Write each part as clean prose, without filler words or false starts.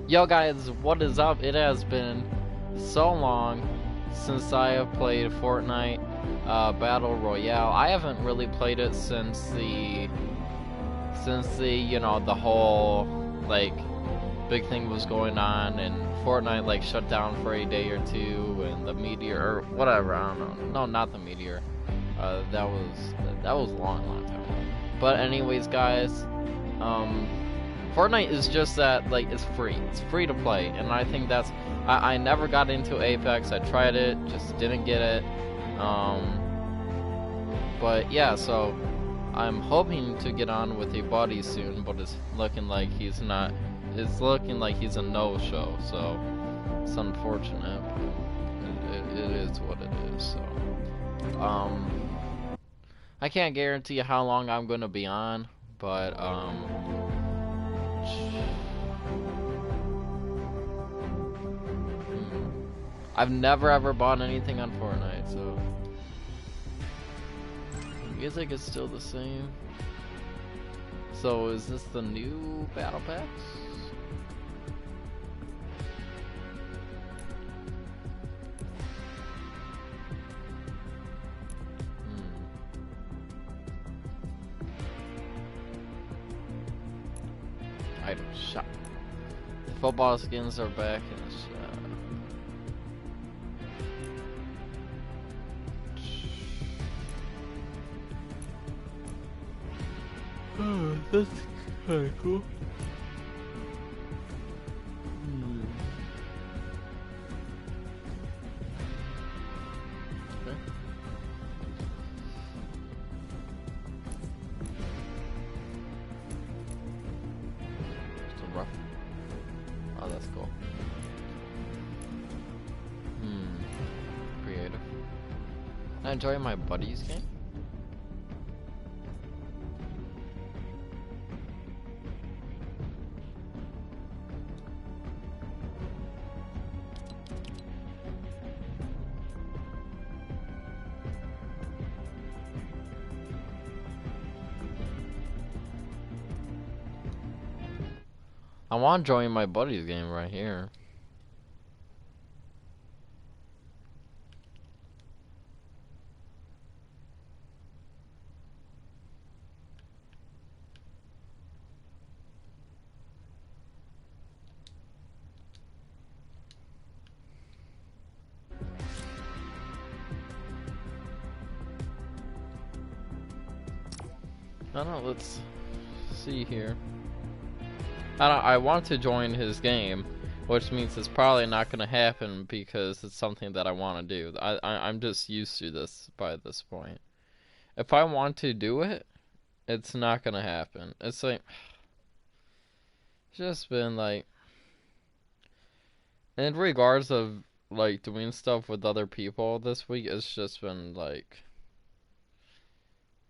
Yo guys, what is up? It has been so long since I have played Fortnite Battle Royale. I haven't really played it since the the whole like big thing was going on and Fortnite like shut down for a day or two and the meteor or whatever, I don't know. No, not the meteor. That was a long time ago. But anyways, guys, um Fortnite is just that, like, it's free. It's free to play, and I think that's... I never got into Apex. I tried it, just didn't get it. But yeah, so I'm hoping to get on with a buddy soon, but it's looking like he's not... It's looking like he's a no-show, so it's unfortunate. It is what it is, so... I can't guarantee how long I'm gonna be on, but, I've never ever bought anything on Fortnite, so the music is still the same. So is this the new battle pass? Item shop. Football skins are back in the shop. Oh, that's kinda cool. Okay. Still rough. Oh, that's cool. Creative. I enjoy my buddy's game. I want to join my buddy's game right here. I don't know, let's see here. I want to join his game, which means it's probably not going to happen because it's something that I want to do. I'm just used to this by this point. If I want to do it, it's not going to happen. It's like, it's just been like, in regards of like doing stuff with other people this week, it's just been like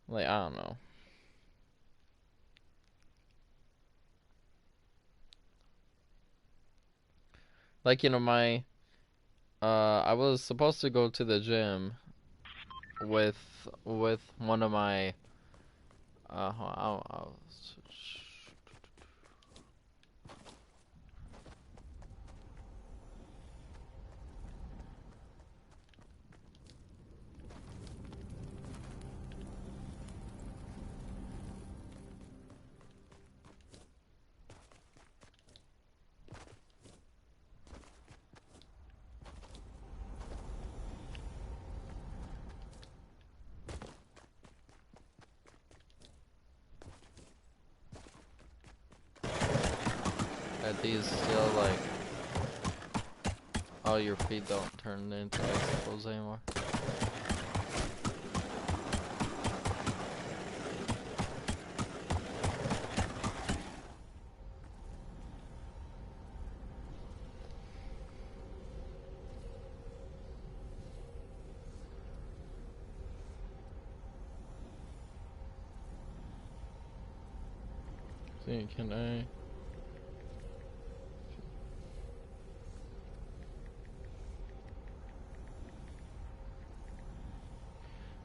I don't know. Like, my I was supposed to go to the gym with one of my are these still like, oh, your feet don't turn into icicles anymore? See, can I?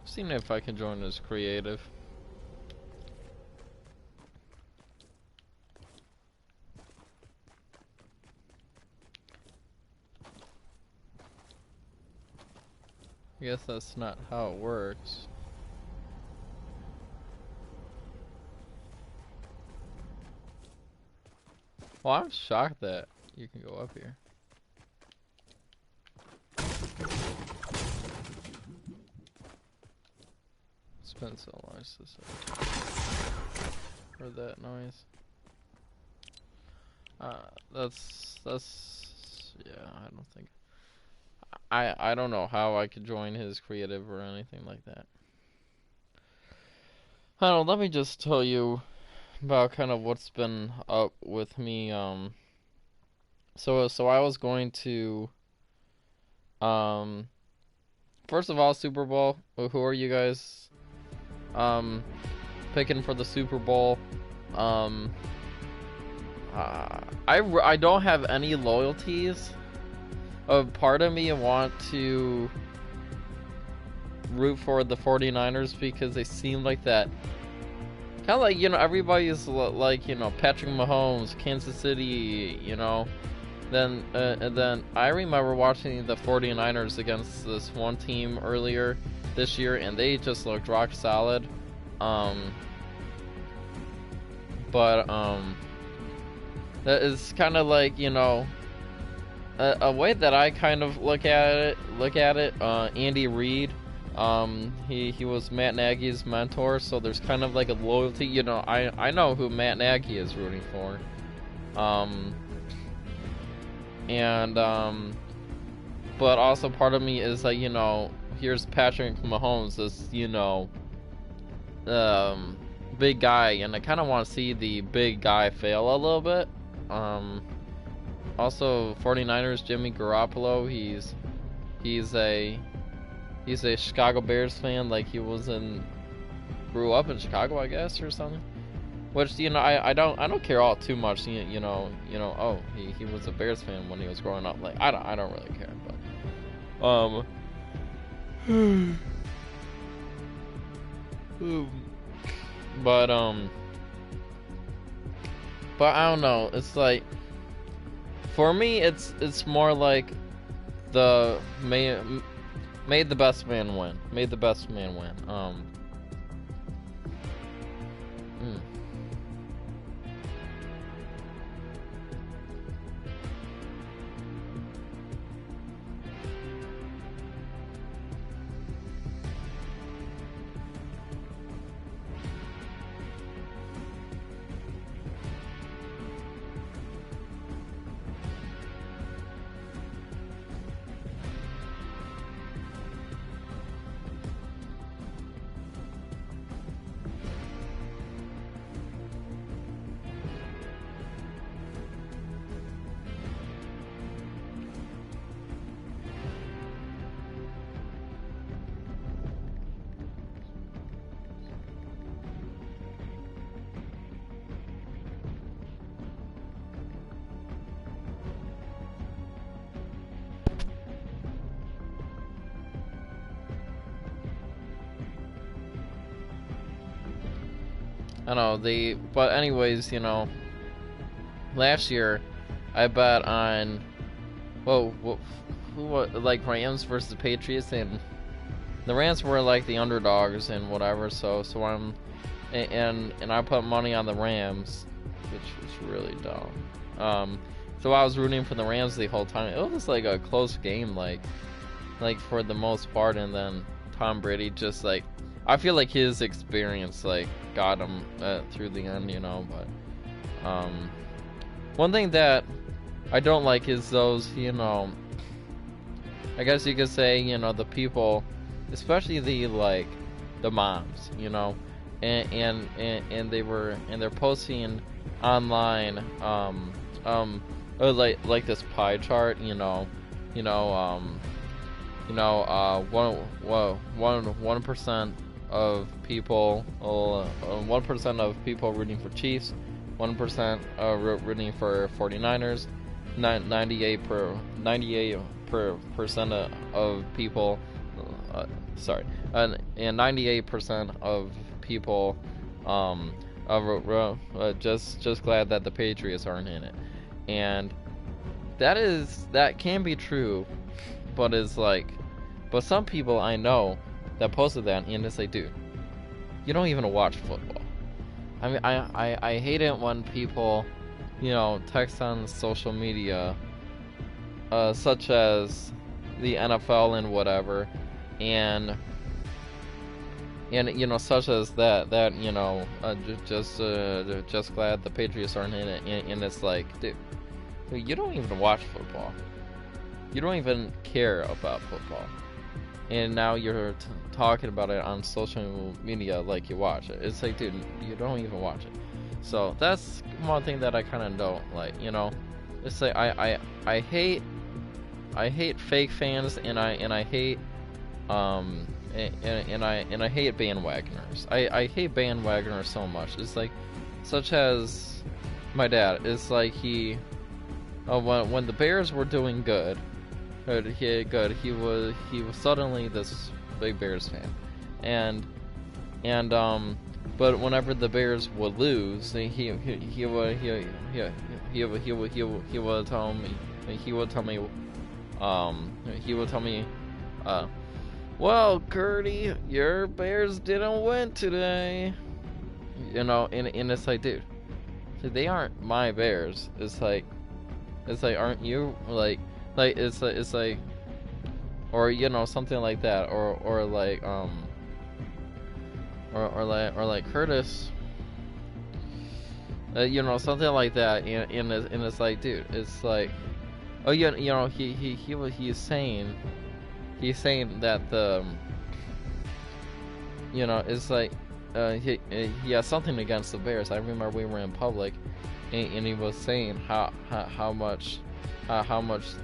Seeing if I can join as creative. I guess that's not how it works. Well, I'm shocked that you can go up here. It's been so long since I heard that noise. That's yeah, I don't think I don't know how I could join his creative or anything like that. I don't know, let me just tell you about kind of what's been up with me. So I was going to first of all, Super Bowl. Who are you guys picking for the Super Bowl? I don't have any loyalties. A part of me want to root for the 49ers because they seem like that. Kind of like, everybody's like, Patrick Mahomes, Kansas City, Then, and then I remember watching the 49ers against this one team earlier this year, and they just looked rock solid. That is kind of like, a way that I kind of look at it. Andy Reid, he was Matt Nagy's mentor, so there's kind of like a loyalty. I know who Matt Nagy is rooting for. But also part of me is like, here's Patrick Mahomes, this, big guy, and I kind of want to see the big guy fail a little bit. Also 49ers, Jimmy Garoppolo, he's a Chicago Bears fan, like he grew up in Chicago, I guess, or something. Which, I don't care all too much. Oh, he was a Bears fan when he was growing up. Like, I don't really care. But I don't know. It's like, for me, it's more like the made the best man win. Made the best man win. I know but anyways, last year I bet on, like Rams versus Patriots, and the Rams were like the underdogs and whatever. So I'm, and I put money on the Rams, which was really dumb. So I was rooting for the Rams the whole time. It was like a close game, like for the most part, and then Tom Brady just like, I feel like his experience like got him through the end, but one thing that I don't like is those, I guess you could say, the people, especially the moms, and they're posting online like this pie chart, 1% of people, 1% of people rooting for Chiefs, 1% rooting for 49ers, 98% of people, and 98% of people just glad that the Patriots aren't in it, and that can be true, but it's like, But some people I know that posted that, and it's like, dude, you don't even watch football. I mean, I hate it when people, text on social media, such as the NFL and whatever, and such as that just glad the Patriots aren't in it, and it's like, dude, you don't even watch football. You don't even care about football, and now you're talking about it on social media like you watch it. It's like, dude, you don't even watch it. So that's one thing that I kind of don't like. It's like I hate fake fans, and I hate and I hate bandwagoners. I hate bandwagoners so much. It's like, such as my dad. It's like he when the Bears were doing good, he was suddenly this big Bears fan, and but whenever the Bears would lose, he would tell me, well, Gertie, your Bears didn't win today. And it's like, dude, they aren't my Bears. It's like, aren't you? Like it's like, or something like that, or like Curtis, something like that, and it's like, dude, it's like, oh yeah, he's saying that the, it's like, he has something against the Bears. I remember we were in public, and he was saying how much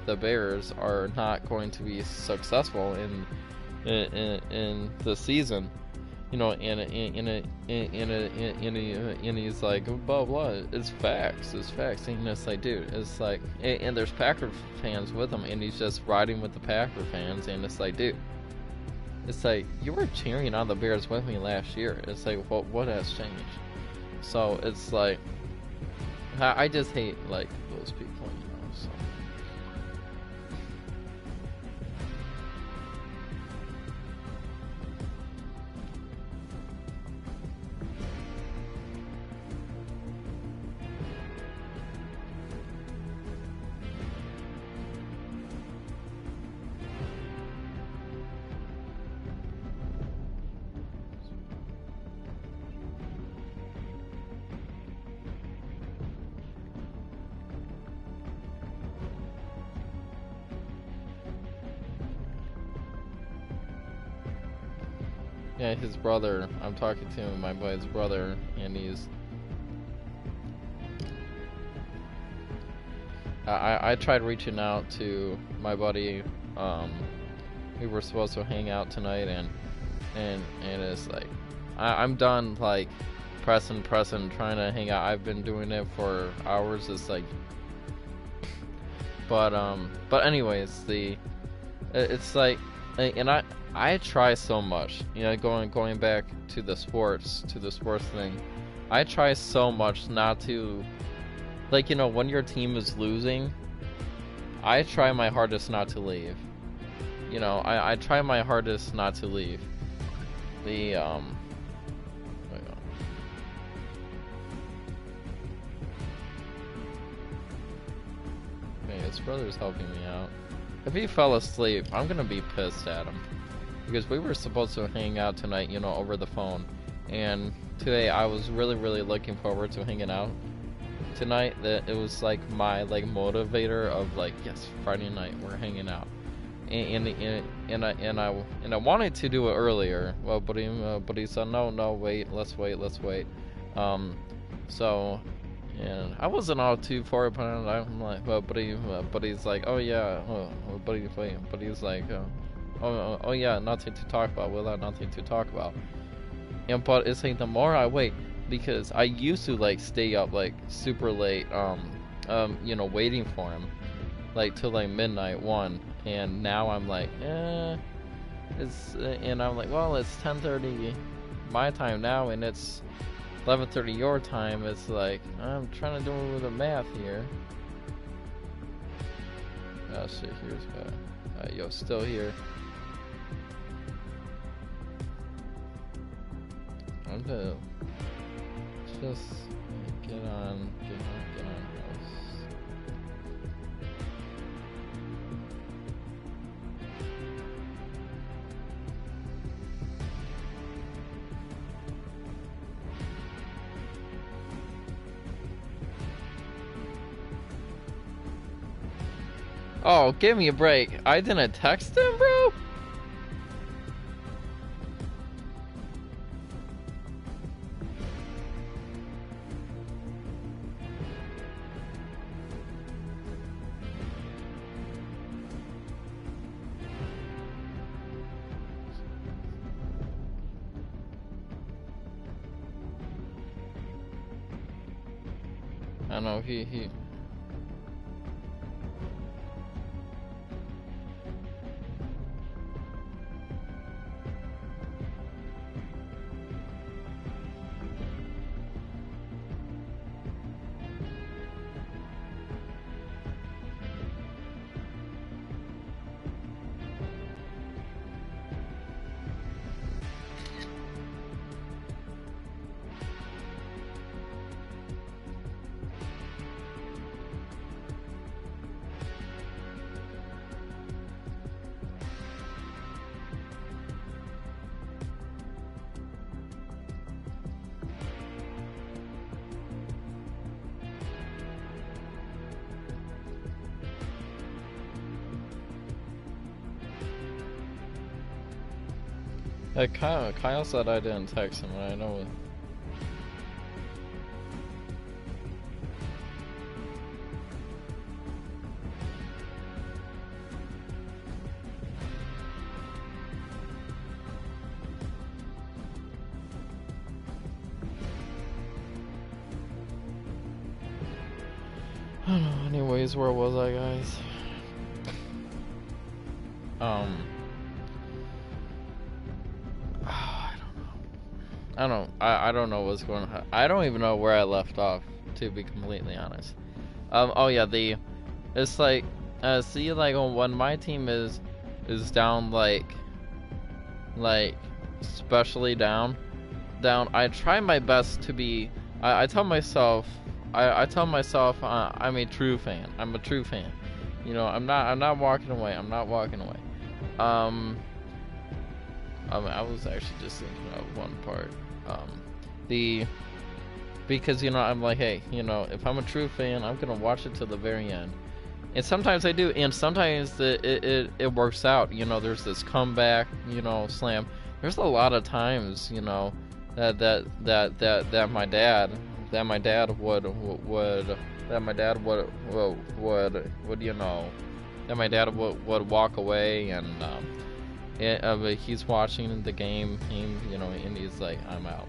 the Bears are not going to be successful in the season, and he's like, blah blah. It's facts, and it's like, dude, it's like, and there's Packer fans with him, and he's just riding with the Packer fans, and it's like, dude, it's like, you were cheering on the Bears with me last year. It's like, what has changed? So it's like, I just hate like those people, so. Yeah, his brother. I'm talking to my buddy's brother, and he's. I tried reaching out to my buddy. We were supposed to hang out tonight, and it's like, I'm done like pressing, trying to hang out. I've been doing it for hours. It's like, but anyways, it's like, and I try so much, going back to the sports thing. I try so much not to, like, when your team is losing, I try my hardest not to leave. I try my hardest not to leave. The okay, his brother's helping me out. If he fell asleep, I'm gonna be pissed at him. Because we were supposed to hang out tonight, over the phone. And today I was really, really looking forward to hanging out tonight. That it was like my motivator of like, yes, Friday night we're hanging out. And I wanted to do it earlier. Well, but he said no, wait, let's wait. So, and I wasn't all too for it, but I'm like, well, but he's like, oh yeah, but he's like. Oh yeah, nothing to talk about. Without nothing to talk about. But it's like, the more I wait, because I used to like stay up like super late, waiting for him, like till like midnight, 1, and now I'm like, and I'm like, well, it's 10:30 my time now, and it's 11:30 your time. It's like, I'm trying to do the math here. Oh shit, here's yo, still here. I'm just get on house. Oh, give me a break. I didn't text him, bro? I know he Kyle said I didn't text him, and I know. I don't know. Anyways, where was I, guys? I don't know what's going on. I don't even know where I left off, to be completely honest. Oh yeah, it's like, see, like when my team is down, like especially down, I try my best to be. I tell myself, I'm a true fan. I'm a true fan. You know, I'm not walking away. I'm not walking away. I was actually just thinking of one part. Because, you know, I'm like, hey, you know, if I'm a true fan, I'm gonna watch it to the very end. And sometimes I do, and sometimes it works out. You know, there's this comeback, you know, slam. There's a lot of times, you know, that my dad would walk away, and he's watching the game, you know, and he's like, I'm out.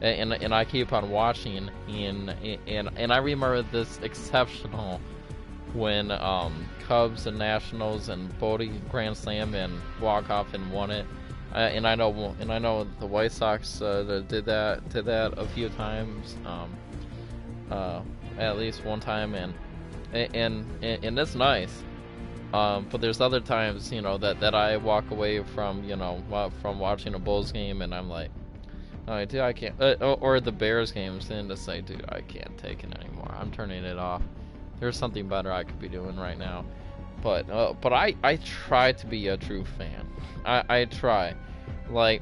And I keep on watching, and I remember this exceptional when Cubs and Nationals and Bodie Grand Slam and walk off and won it. And I know the White Sox did that a few times, at least one time, and that's nice. But there's other times, you know, that I walk away from, you know, from watching a Bulls game, and I'm like, oh, dude, I can't. Or the Bears games, and just like, dude, I can't take it anymore. I'm turning it off. There's something better I could be doing right now. But I try to be a true fan. I try, like,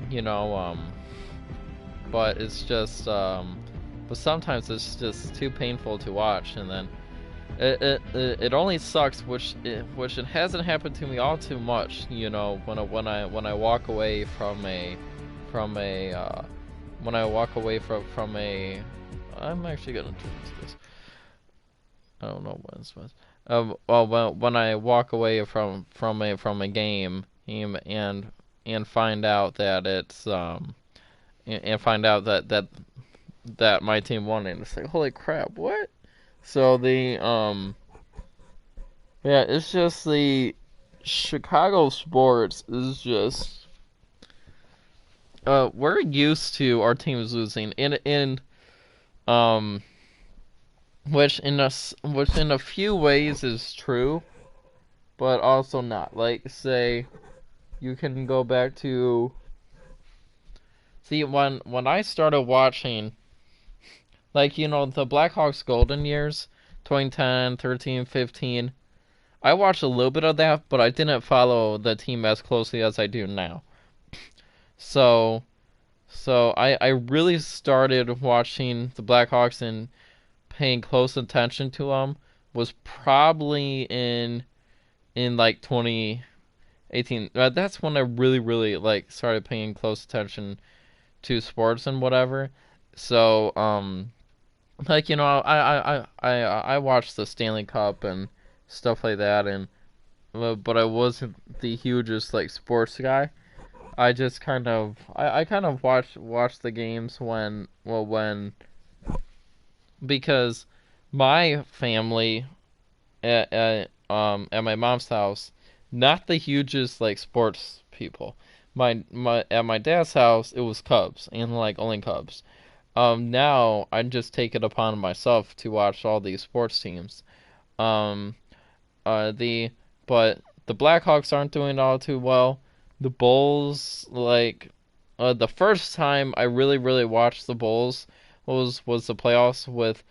you know, but it's just, but sometimes it's just too painful to watch, and then it only sucks, which it hasn't happened to me all too much, you know, when I walk away from a I'm actually gonna change this. I don't know what it's was. Well, when I walk away from a game, and find out that it's and find out that my team won, and it's like, holy crap, what? So yeah, it's just the Chicago sports is just, we're used to our teams losing which in a few ways is true, but also not. Like, say you can go back to See, when I started watching, like, the Blackhawks golden years, 2010, 13, 15, I watched a little bit of that, but I didn't follow the team as closely as I do now. So, so I really started watching the Blackhawks and paying close attention to them was probably in like 2018. That's when I really like started paying close attention to sports and whatever. So like I watched the Stanley Cup and stuff like that, and but I wasn't the hugest like sports guy. I just I kind of watched the games when because my family at my mom's house, not the hugest like sports people. My At my dad's house it was Cubs and like only Cubs. Now I just take it upon myself to watch all these sports teams. Um the but the Blackhawks aren't doing all too well. The Bulls, like, the first time I really watched the Bulls was the playoffs with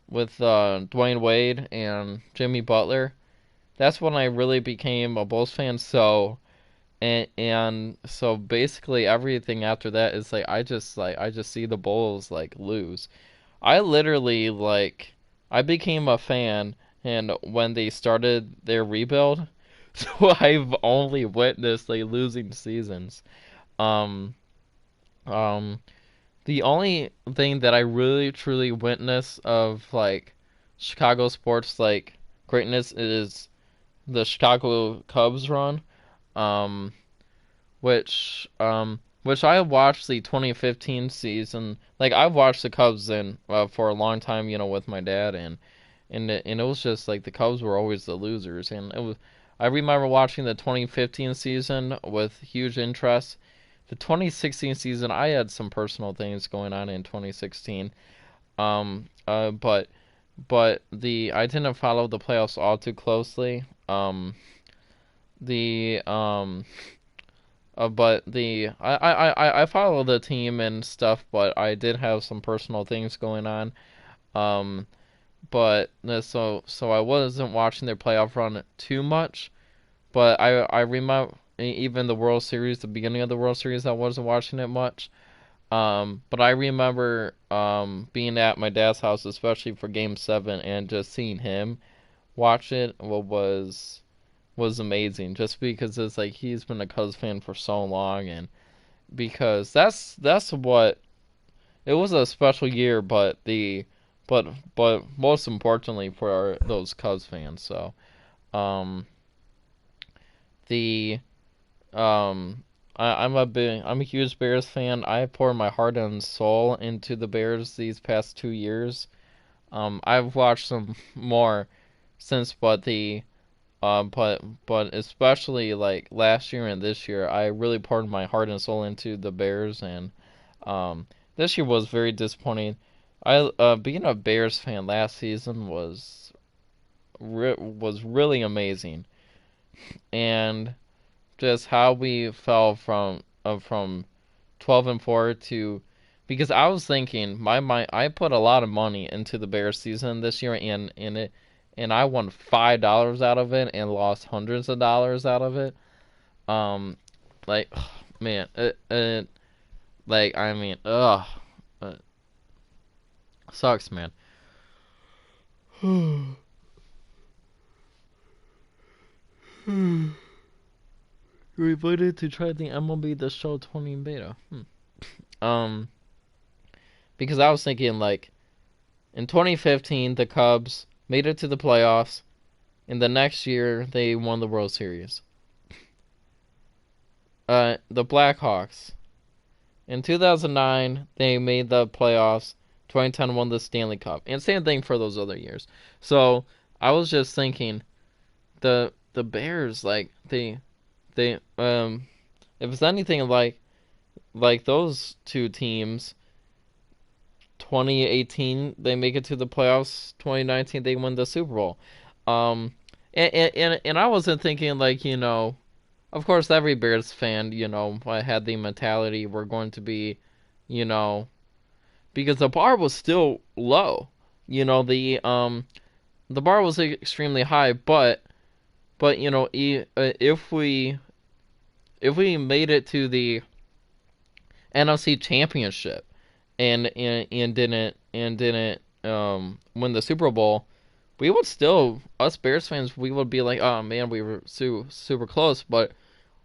Dwayne Wade and Jimmy Butler. That's when I really became a Bulls fan. And so basically everything after that is like I just see the Bulls like lose. I literally like I became a fan and when they started their rebuild, so I've only witnessed like losing seasons. Um um the only thing that I really truly witness of like Chicago sports like greatness is the Chicago Cubs run. Um which I watched the 2015 season. Like I've watched the Cubs in for a long time, with my dad, and it was just like the Cubs were always the losers, and it was. I remember watching the 2015 season with huge interest. The 2016 season, I had some personal things going on in 2016. But the I didn't follow the playoffs all too closely. The but the I follow the team and stuff, but I did have some personal things going on. Um, but so I wasn't watching their playoff run too much. But I remember even the World Series, the beginning of the World Series, I wasn't watching it much. But I remember being at my dad's house, especially for Game 7, and just seeing him watch it was amazing. Just because it's like he's been a Cubs fan for so long, and because that's what it was a special year, but most importantly for those Cubs fans. So um the I'm a huge Bears fan. I poured my heart and soul into the Bears these past 2 years. I've watched some more since, but especially like last year and this year, I really poured my heart and soul into the Bears, and this year was very disappointing. I Being a Bears fan last season was really amazing, and just how we fell from 12-4 to because I was thinking I put a lot of money into the Bears season this year and I won $5 out of it and lost hundreds of dollars out of it. Um, like man, it like I mean, it sucks, man. You're invited to try the MLB The Show 20 beta. Um, because I was thinking like in 2015 the Cubs made it to the playoffs. In the next year they won the World Series. The Blackhawks in 2009 they made the playoffs. 2010 won the Stanley Cup, and same thing for those other years. So I was just thinking the Bears like they if it's anything like those two teams, 2018 they make it to the playoffs, 2019 they win the Super Bowl. And I wasn't thinking like, of course every Bears fan, I had the mentality we're going to be you know, because the bar was still low. You know, the bar was extremely high, but you know, if we made it to the NFC Championship and didn't win the Super Bowl, we would still, us Bears fans, we would be like, oh man, we were super close, but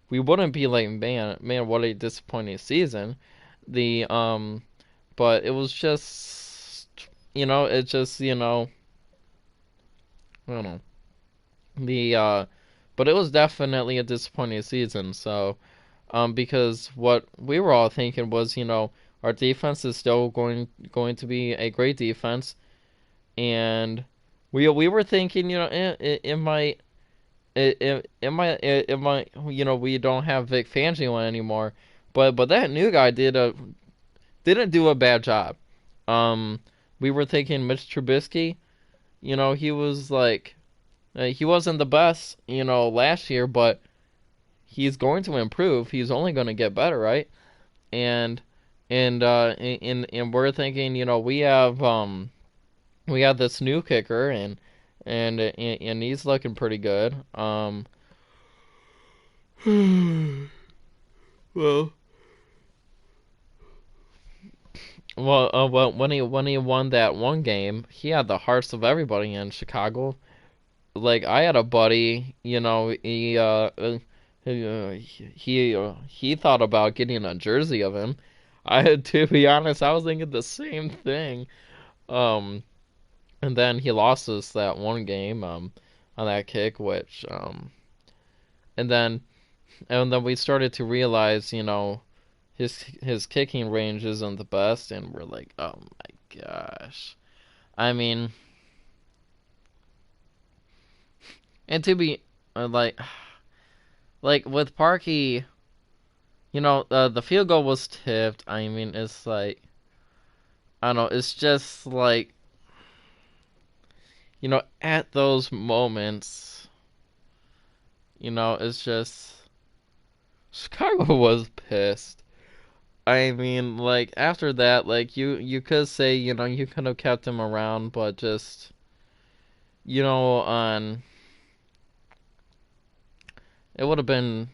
we wouldn't be like, man, what a disappointing season. The But it was just, it just, I don't know. The But it was definitely a disappointing season. So, because what we were all thinking was, our defense is still going to be a great defense, and we were thinking, it might. It might, we don't have Vic Fangio anymore, but that new guy didn't do a bad job. Um, we were thinking Mitch Trubisky, he was like, he wasn't the best, last year, but he's going to improve. He's only going to get better, right? And and we're thinking, we have this new kicker, and he's looking pretty good. Well, well, when he won that one game, he had the hearts of everybody in Chicago. Like, I had a buddy, he thought about getting a jersey of him. I had to be honest, I was thinking the same thing. Um, and then he lost us that one game, on that kick, which, and then we started to realize, his kicking range isn't the best, and we're like, oh my gosh. I mean, and to be like with Parkey, the field goal was tipped. I mean, it's like, I don't know. It's just like, at those moments, it's just Chicago was pissed. I mean, like after that, like you could say, you could have kept him around, but just, on it would have been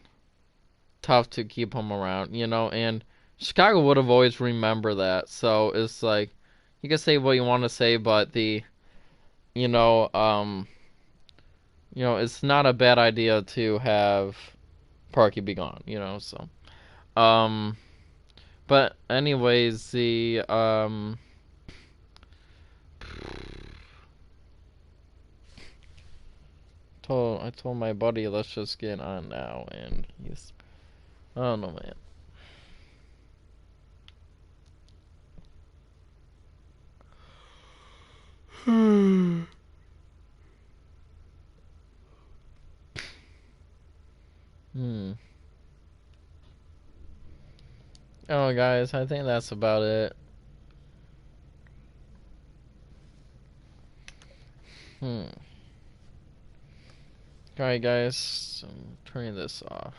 tough to keep him around, and Chicago would have always remember that. So it's like, you can say what you want to say, but you know, um, it's not a bad idea to have Parky be gone, so, um, but anyways, I told my buddy, let's just get on now, and I don't know, man. Hmm. Oh, guys, I think that's about it. Hmm. Alright, guys, I'm turning this off.